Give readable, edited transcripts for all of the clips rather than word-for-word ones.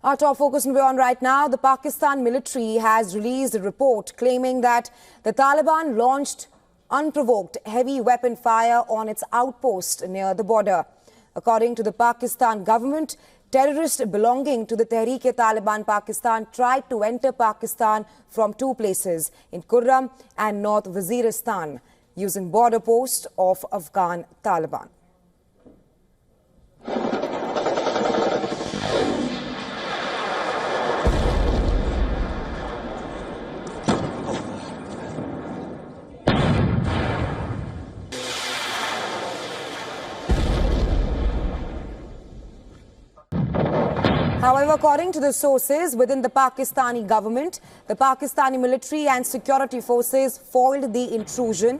Our top focus will be on right now. The Pakistan military has released a report claiming that the Taliban launched unprovoked heavy weapon fire on its outpost near the border. According to the Pakistan government, terrorists belonging to the Tehreek-e-Taliban-Pakistan tried to enter Pakistan from two places, in Kurram and North Waziristan, using border posts of Afghan Taliban. However, according to the sources within the Pakistani government, the Pakistani military and security forces foiled the intrusion.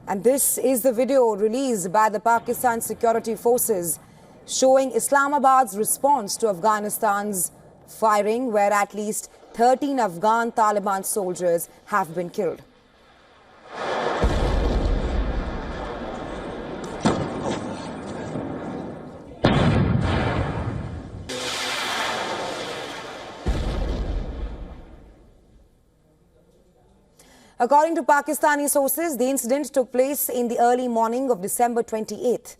And this is the video released by the Pakistan security forces showing Islamabad's response to Afghanistan's firing, where at least 13 Afghan Taliban soldiers have been killed. According to Pakistani sources, the incident took place in the early morning of December 28th,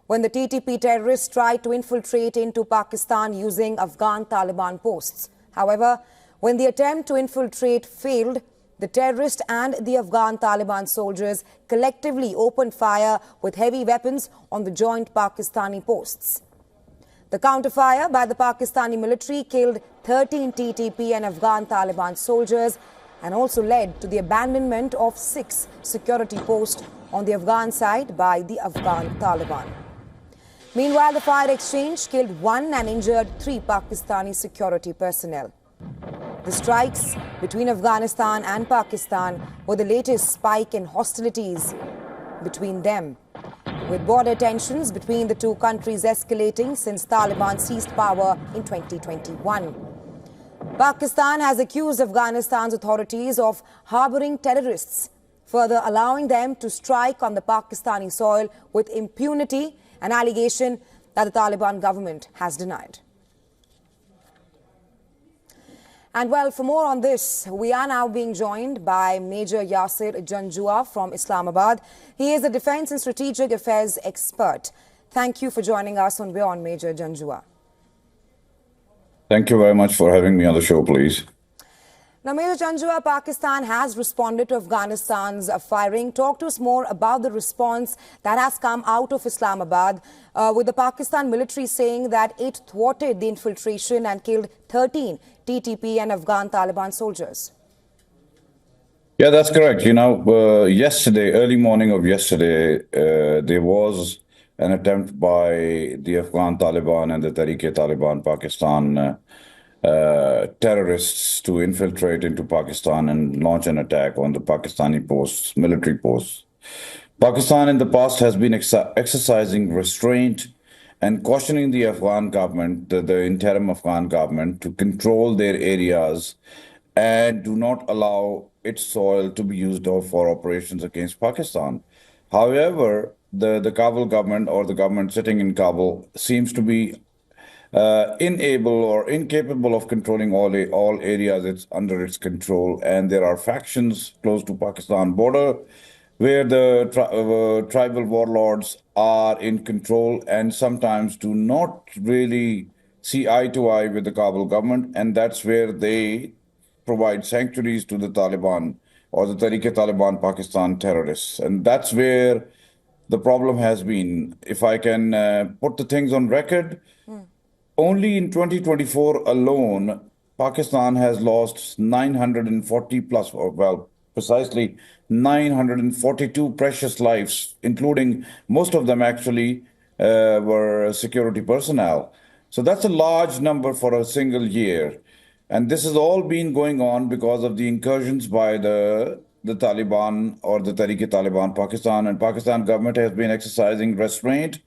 when the TTP terrorists tried to infiltrate into Pakistan using Afghan Taliban posts. However, when the attempt to infiltrate failed, the terrorists and the Afghan Taliban soldiers collectively opened fire with heavy weapons on the joint Pakistani posts. The counterfire by the Pakistani military killed 13 TTP and Afghan Taliban soldiers and also led to the abandonment of 6 security posts on the Afghan side by the Afghan Taliban. Meanwhile, the fire exchange killed 1 and injured 3 Pakistani security personnel. The strikes between Afghanistan and Pakistan were the latest spike in hostilities between them, with border tensions between the two countries escalating since Taliban seized power in 2021. Pakistan has accused Afghanistan's authorities of harboring terrorists, further allowing them to strike on the Pakistani soil with impunity, an allegation that the Taliban government has denied. And well, for more on this, we are now being joined by Major Yasir Janjua from Islamabad. He is a defense and strategic affairs expert. Thank you for joining us on WION, Major Janjua. Thank you very much for having me on the show, please. Now, Major Janjua, Pakistan has responded to Afghanistan's firing. Talk to us more about the response that has come out of Islamabad, with the Pakistan military saying that it thwarted the infiltration and killed 13 TTP and Afghan Taliban soldiers. Yeah, that's correct. You know, yesterday, early morning of yesterday, there was an attempt by the Afghan Taliban and the Tehreek-e-Taliban Pakistan terrorists to infiltrate into Pakistan and launch an attack on the Pakistani posts, military posts. Pakistan in the past has been exercising restraint and cautioning the Afghan government, the interim Afghan government, to control their areas and do not allow its soil to be used for operations against Pakistan. However, the Kabul government, or the government sitting in Kabul, seems to be unable or incapable of controlling all areas it's under its control, and there are factions close to Pakistan border where the tribal warlords are in control and sometimes do not really see eye to eye with the Kabul government, and that's where they provide sanctuaries to the Taliban or the Tehreek-e-Taliban Pakistan terrorists. And that's where the problem has been. If I can put the things on record, only in 2024 alone, Pakistan has lost 940 plus, or well, precisely 942 precious lives, including most of them actually were security personnel. So that's a large number for a single year. And this has all been going on because of the incursions by the Taliban or the Tehreek-e-Taliban Pakistan, and Pakistan government has been exercising restraint,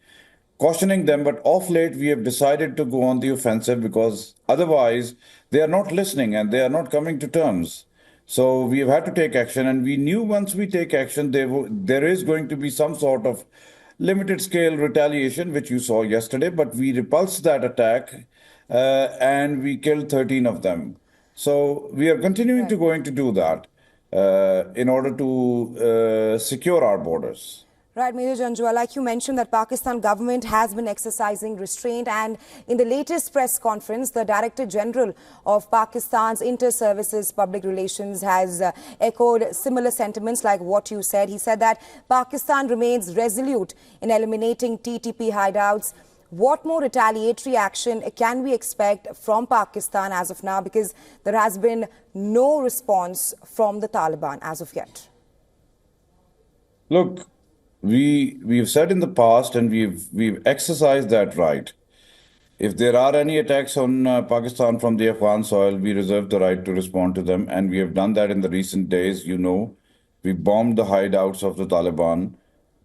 cautioning them, but of late we have decided to go on the offensive because otherwise they are not listening and they are not coming to terms. So we have had to take action, and we knew once we take action, there is going to be some sort of limited scale retaliation, which you saw yesterday, but we repulsed that attack and we killed 13 of them. So we are continuing to going to do that in order to secure our borders. Right, Major Janjua, like you mentioned that Pakistan government has been exercising restraint, and in the latest press conference, the Director General of Pakistan's Inter-Services Public Relations has echoed similar sentiments like what you said. He said that Pakistan remains resolute in eliminating TTP hideouts. What more retaliatory action can we expect from Pakistan as of now? Because there has been no response from the Taliban as of yet. Look, we've said in the past, and we've exercised that right. If there are any attacks on Pakistan from the Afghan soil, we reserve the right to respond to them, and we have done that in the recent days. You know, we bombed the hideouts of the Taliban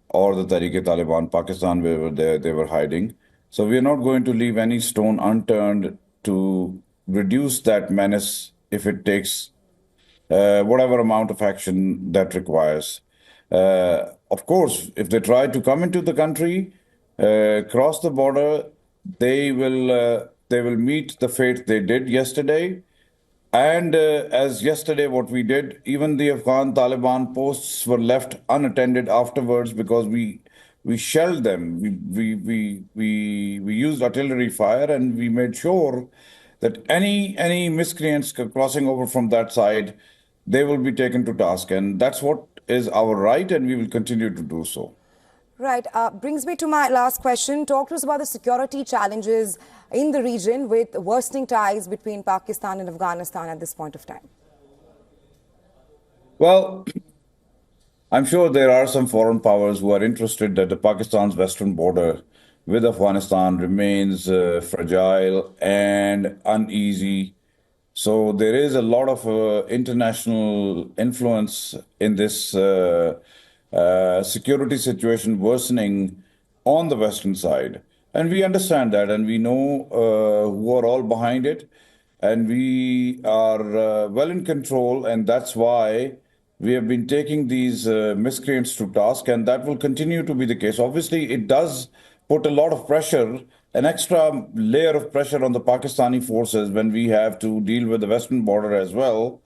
or the Tehrik-e-Taliban Pakistan, where they were hiding. So we are not going to leave any stone unturned to reduce that menace if it takes whatever amount of action that requires. Of course, if they try to come into the country, cross the border, they will meet the fate they did yesterday. And as yesterday, what we did, even the Afghan Taliban posts were left unattended afterwards because we shelled them. We used artillery fire, and we made sure that any miscreants crossing over from that side, they will be taken to task. And that's what is our right, and we will continue to do so. Right. Brings me to my last question. Talk to us about the security challenges in the region with worsening ties between Pakistan and Afghanistan at this point of time. Well, I'm sure there are some foreign powers who are interested that the Pakistan's western border with Afghanistan remains fragile and uneasy. So there is a lot of international influence in this security situation worsening on the western side. And we understand that, and we know who are all behind it, and we are well in control, and that's why we have been taking these miscreants to task, and that will continue to be the case. Obviously, it does put a lot of pressure, an extra layer of pressure on the Pakistani forces when we have to deal with the western border as well.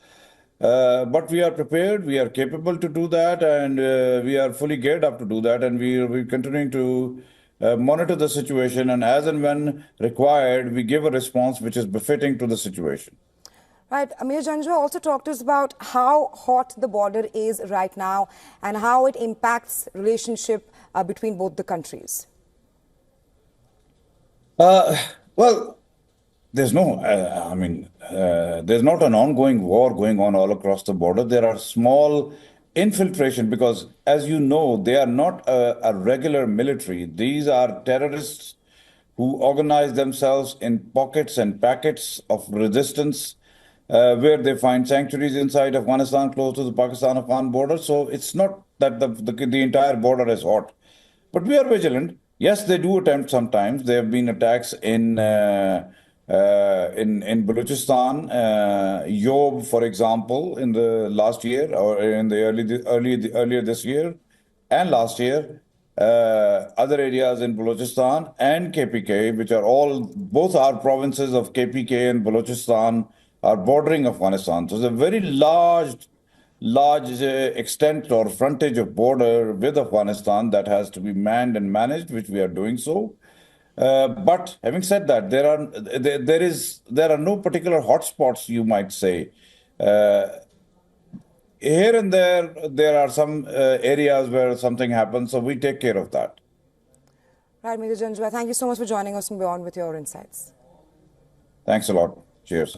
But we are prepared, we are capable to do that, and we are fully geared up to do that, and we're continuing to monitor the situation, and as and when required, we give a response which is befitting to the situation. Right. Amir Janjua also talked to us about how hot the border is right now and how it impacts relationship between both the countries. Well, there's no, there's not an ongoing war going on all across the border. There are small infiltration because, as you know, they are not a regular military. These are terrorists who organize themselves in pockets and packets of resistance where they find sanctuaries inside Afghanistan close to the Pakistan-Afghan border. So it's not that the entire border is hot. But we are vigilant. Yes, they do attempt sometimes. There have been attacks in Balochistan, Yob, for example, in the last year or in the earlier this year and last year. Other areas in Balochistan and KPK, which are both are provinces of KPK and Balochistan, are bordering Afghanistan. So it's a very large extent or frontage of border with Afghanistan that has to be manned and managed, which we are doing so. But having said that, there are no particular hotspots, you might say. Here and there are some areas where something happens, so we take care of that. Right, Major Janjua, thank you so much for joining us on Beyond with your insights. Thanks a lot. Cheers.